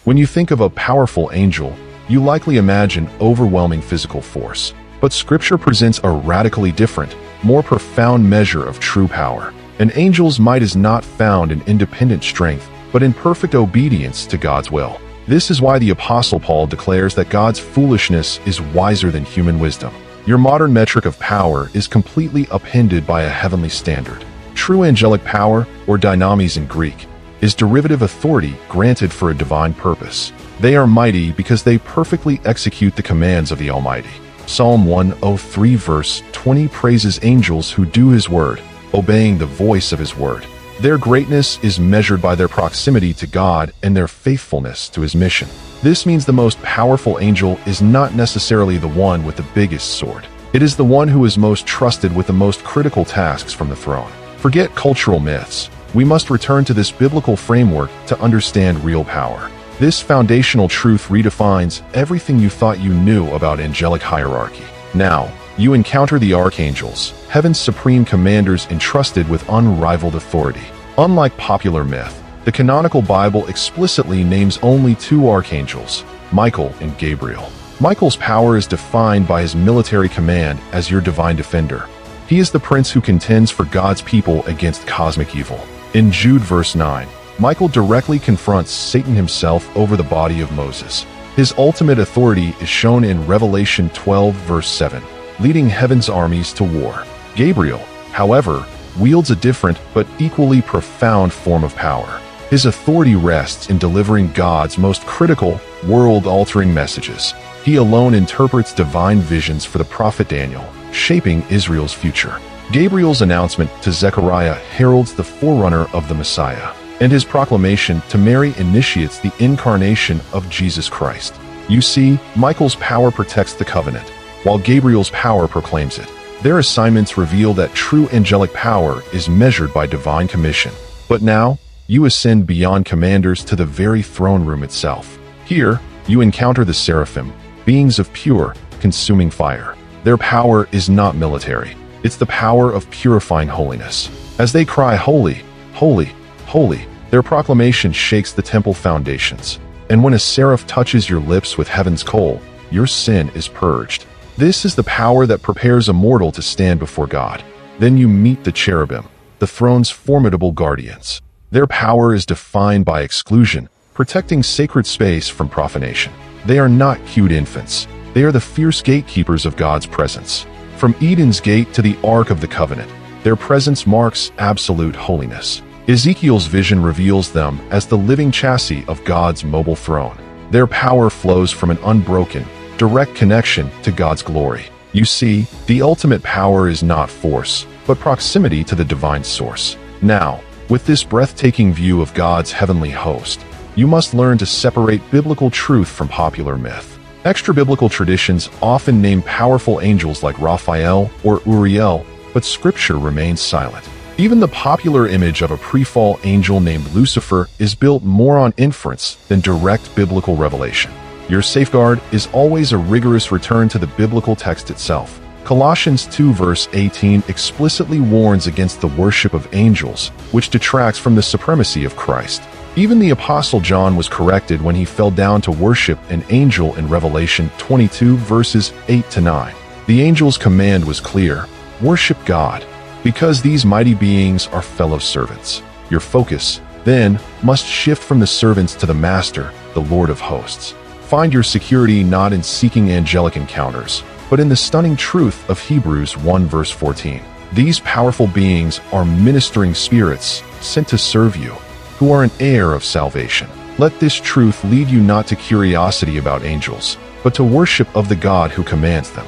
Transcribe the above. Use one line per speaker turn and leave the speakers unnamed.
When you think of a powerful angel, you likely imagine overwhelming physical force. But Scripture presents a radically different, more profound measure of true power. An angel's might is not found in independent strength, but in perfect obedience to God's will. This is why the Apostle Paul declares that God's foolishness is wiser than human wisdom. Your modern metric of power is completely upended by a heavenly standard. True angelic power, or dynamis in Greek, is derivative authority granted for a divine purpose. They are mighty because they perfectly execute the commands of the Almighty. Psalm 103 verse 20 praises angels who do His word, obeying the voice of His word. Their greatness is measured by their proximity to God and their faithfulness to His mission. This means the most powerful angel is not necessarily the one with the biggest sword. It is the one who is most trusted with the most critical tasks from the throne. Forget cultural myths. We must return to this biblical framework to understand real power. This foundational truth redefines everything you thought you knew about angelic hierarchy. Now, you encounter the archangels, heaven's supreme commanders entrusted with unrivaled authority. Unlike popular myth, the canonical Bible explicitly names only two archangels, Michael and Gabriel. Michael's power is defined by his military command as your divine defender. He is the prince who contends for God's people against cosmic evil. In Jude verse 9, Michael directly confronts Satan himself over the body of Moses. His ultimate authority is shown in Revelation 12 verse 7, leading heaven's armies to war. Gabriel, however, wields a different but equally profound form of power. His authority rests in delivering God's most critical, world-altering messages. He alone interprets divine visions for the prophet Daniel, shaping Israel's future. Gabriel's announcement to Zechariah heralds the forerunner of the Messiah, and his proclamation to Mary initiates the incarnation of Jesus Christ. You see, Michael's power protects the covenant, while Gabriel's power proclaims it. Their assignments reveal that true angelic power is measured by divine commission. But now, you ascend beyond commanders to the very throne room itself. Here, you encounter the Seraphim, beings of pure, consuming fire. Their power is not military. It's the power of purifying holiness. As they cry, "Holy, holy, holy," their proclamation shakes the temple foundations. And when a seraph touches your lips with heaven's coal, your sin is purged. This is the power that prepares a mortal to stand before God. Then you meet the cherubim, the throne's formidable guardians. Their power is defined by exclusion, protecting sacred space from profanation. They are not cute infants. They are the fierce gatekeepers of God's presence. From Eden's gate to the Ark of the Covenant, their presence marks absolute holiness. Ezekiel's vision reveals them as the living chassis of God's mobile throne. Their power flows from an unbroken, direct connection to God's glory. You see, the ultimate power is not force, but proximity to the divine source. Now, with this breathtaking view of God's heavenly host, you must learn to separate biblical truth from popular myth. Extra-biblical traditions often name powerful angels like Raphael or Uriel, but Scripture remains silent. Even the popular image of a pre-fall angel named Lucifer is built more on inference than direct biblical revelation. Your safeguard is always a rigorous return to the biblical text itself. Colossians 2 verse 18 explicitly warns against the worship of angels, which detracts from the supremacy of Christ. Even the Apostle John was corrected when he fell down to worship an angel in Revelation 22 verses 8 to 9. The angel's command was clear: worship God, because these mighty beings are fellow servants. Your focus, then, must shift from the servants to the Master, the Lord of hosts. Find your security not in seeking angelic encounters, but in the stunning truth of Hebrews 1 verse 14. These powerful beings are ministering spirits sent to serve you, who are an heir of salvation. Let this truth lead you not to curiosity about angels, but to worship of the God who commands them.